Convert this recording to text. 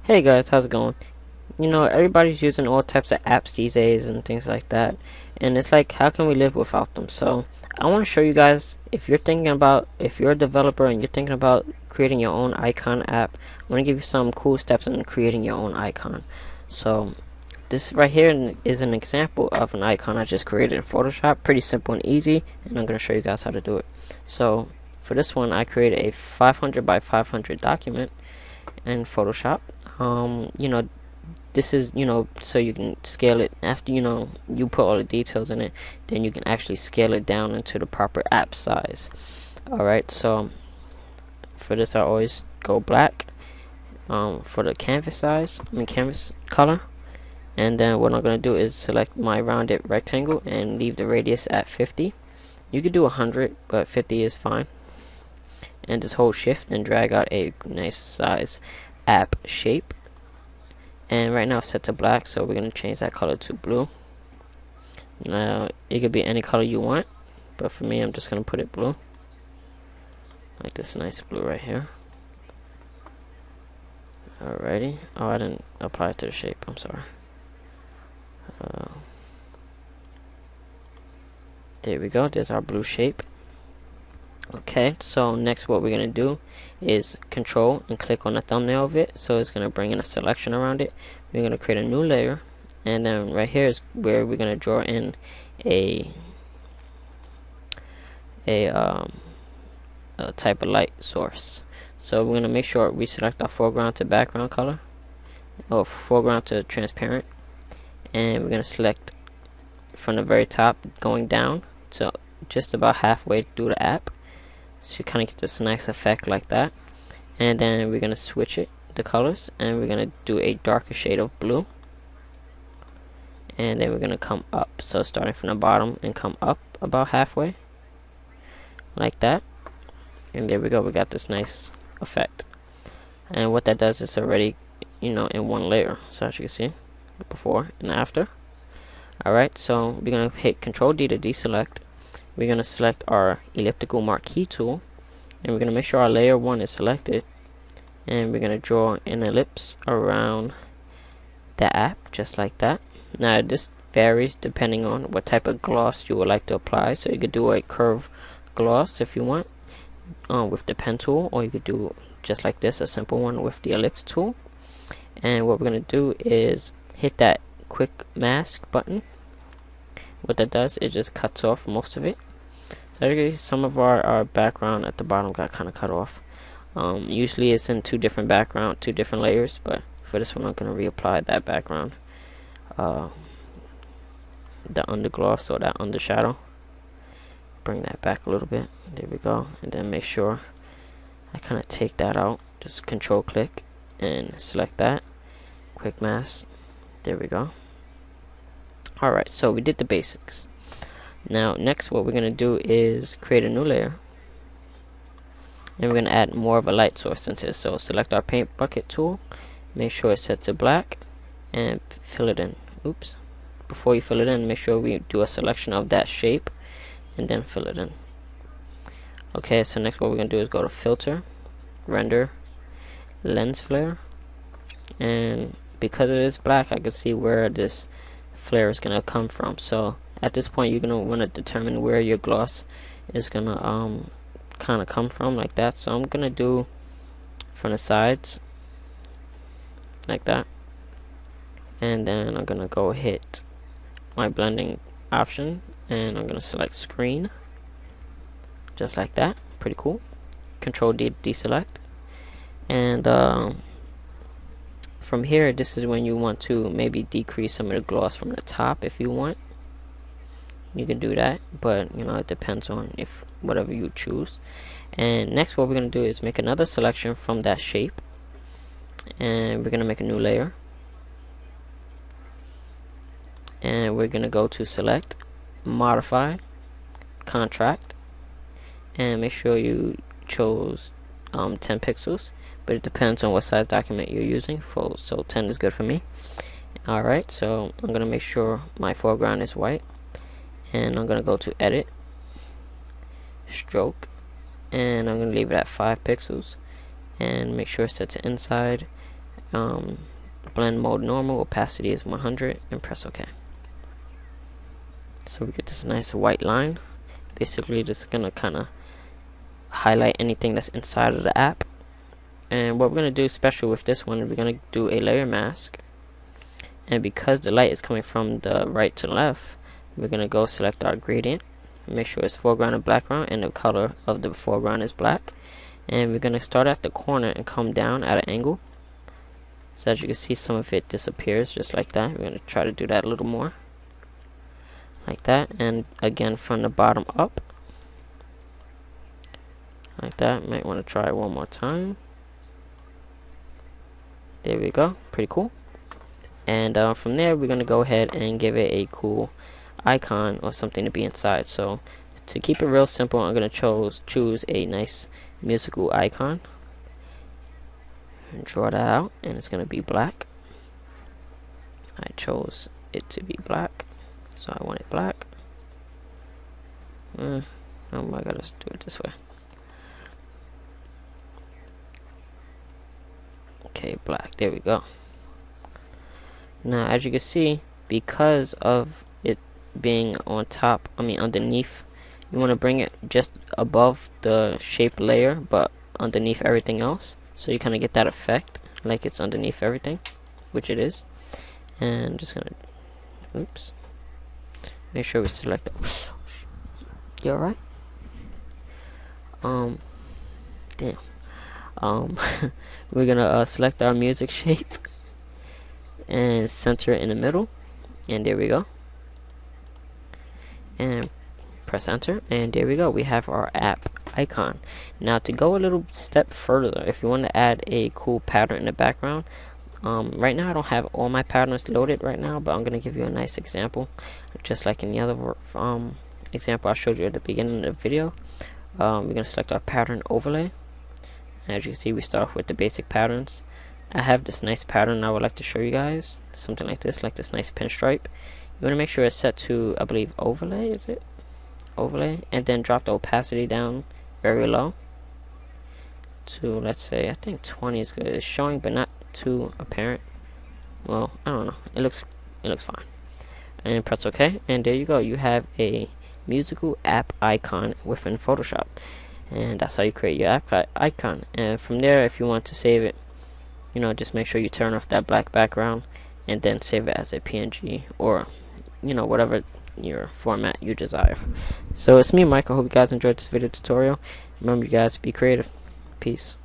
Hey guys, how's it going? Everybody's using all types of apps these days and things like that. And it's like, how can we live without them? So, I want to show you guys if you're a developer and you're thinking about creating your own icon app, I want to give you some cool steps in creating your own icon. So, this right here is an example of an icon I just created in Photoshop. Pretty simple and easy, and I'm going to show you guys how to do it. So, for this one, I created a 500 by 500 document in Photoshop. You know, this is, so you can scale it after, you put all the details in it, then you can actually scale it down into the proper app size. Alright, so for this I always go black for the canvas size, canvas color. And then what I'm going to do is select my rounded rectangle and leave the radius at 50. You could do 100, but 50 is fine. And just hold shift and drag out a nice size app shape. And right now it's set to black, so we're going to change that color to blue. Now it could be any color you want, but for me I'm just going to put it blue, like this nice blue right here. Alrighty. Oh, I didn't apply it to the shape, I'm sorry. There we go, there's our blue shape. Okay, so next what we're going to do is control and click on the thumbnail of it, so it's going to bring in a selection around it. We're going to create a new layer, and then right here is where we're going to draw in a type of light source. So we're going to make sure we select our foreground to background color, or foreground to transparent, and we're going to select from the very top going down to just about halfway through the app. So you kind of get this nice effect like that. And then we're going to switch it, the colors, and we're going to do a darker shade of blue. And then we're going to come up. So starting from the bottom and come up about halfway. Like that. And there we go, we got this nice effect. And what that does is already, in one layer. So as you can see, before and after. Alright, so we're going to hit Control D to deselect. We're going to select our elliptical marquee tool, and we're going to make sure our layer 1 is selected, and we're going to draw an ellipse around the app just like that. Now this varies depending on what type of gloss you would like to apply, so you could do a curve gloss if you want with the pen tool, or you could do just like this, a simple one with the ellipse tool. And what we're going to do is hit that quick mask button. What that does, it just cuts off most of it. So some of our background at the bottom got kind of cut off. Usually it's in two different layers, but for this one I'm going to reapply that background, the undergloss or that undershadow. Bring that back a little bit. There we go. And then make sure I kind of take that out. Just control click and select that. Quick mask. There we go. Alright, so we did the basics. Now next what we're going to do is create a new layer, and we're going to add more of a light source into it. So select our paint bucket tool, make sure it's set to black, and fill it in. Oops. Before you fill it in, make sure we do a selection of that shape and then fill it in. Okay, so next what we're going to do is go to filter, render, lens flare, and because it is black I can see where this flare is going to come from. So at this point you're going to want to determine where your gloss is going to kind of come from, like that. So I'm going to do from the sides like that, and then I'm going to go hit my blending option, and I'm going to select screen just like that. Pretty cool. Control D to deselect, and from here, this is when you want to maybe decrease some of the gloss from the top. If you want, you can do that, but it depends on if whatever you choose. And next what we're going to do is make another selection from that shape, and we're going to make a new layer, and we're going to go to select, modify, contract, and make sure you chose 10 pixels, but it depends on what size document you're using. So 10 is good for me. Alright, so I'm going to make sure my foreground is white, and I'm going to go to edit, stroke, and I'm going to leave it at 5 pixels, and make sure it's set to inside, blend mode normal, opacity is 100, and press OK. So we get this nice white line. Basically just gonna kind of highlight anything that's inside of the app. And what we're gonna do special with this one, we're gonna do a layer mask, and because the light is coming from the right to left, we're gonna go select our gradient, make sure it's foreground and background, and the color of the foreground is black. And we're gonna start at the corner and come down at an angle. So as you can see, some of it disappears just like that. We're gonna try to do that a little more, like that. And again from the bottom up, like that. Might want to try it one more time. There we go, pretty cool. And from there we're gonna go ahead and give it a cool icon or something to be inside. So to keep it real simple, I'm gonna choose a nice musical icon and draw that out, and it's gonna be black. I chose it to be black, so I want it black. Oh my god, let's do it this way. Okay, black, there we go. Now as you can see, because of it being on top, underneath, you want to bring it just above the shape layer but underneath everything else, so you kind of get that effect like it's underneath everything, which it is. And just gonna, oops, make sure we select it. You alright? Damn. We're gonna select our music shape and center it in the middle, and there we go, and press enter, and there we go, we have our app icon. Now to go a little step further, if you want to add a cool pattern in the background, right now I don't have all my patterns loaded right now, but I'm gonna give you a nice example, just like in the other example I showed you at the beginning of the video. We're gonna select our pattern overlay. As you can see, we start off with the basic patterns. I have this nice pattern I would like to show you guys, something like this nice pinstripe. You want to make sure it's set to, I believe, overlay, is it? Overlay, and then drop the opacity down very low to, let's say, I think 20 is good. It's showing but not too apparent. Well, I don't know, it looks fine. And press OK, and there you go, you have a musical app icon within Photoshop. And that's how you create your app icon. And from there, if you want to save it, just make sure you turn off that black background and then save it as a PNG or whatever your format you desire. So it's me, Mike. I hope you guys enjoyed this video tutorial. Remember, you guys, be creative. Peace.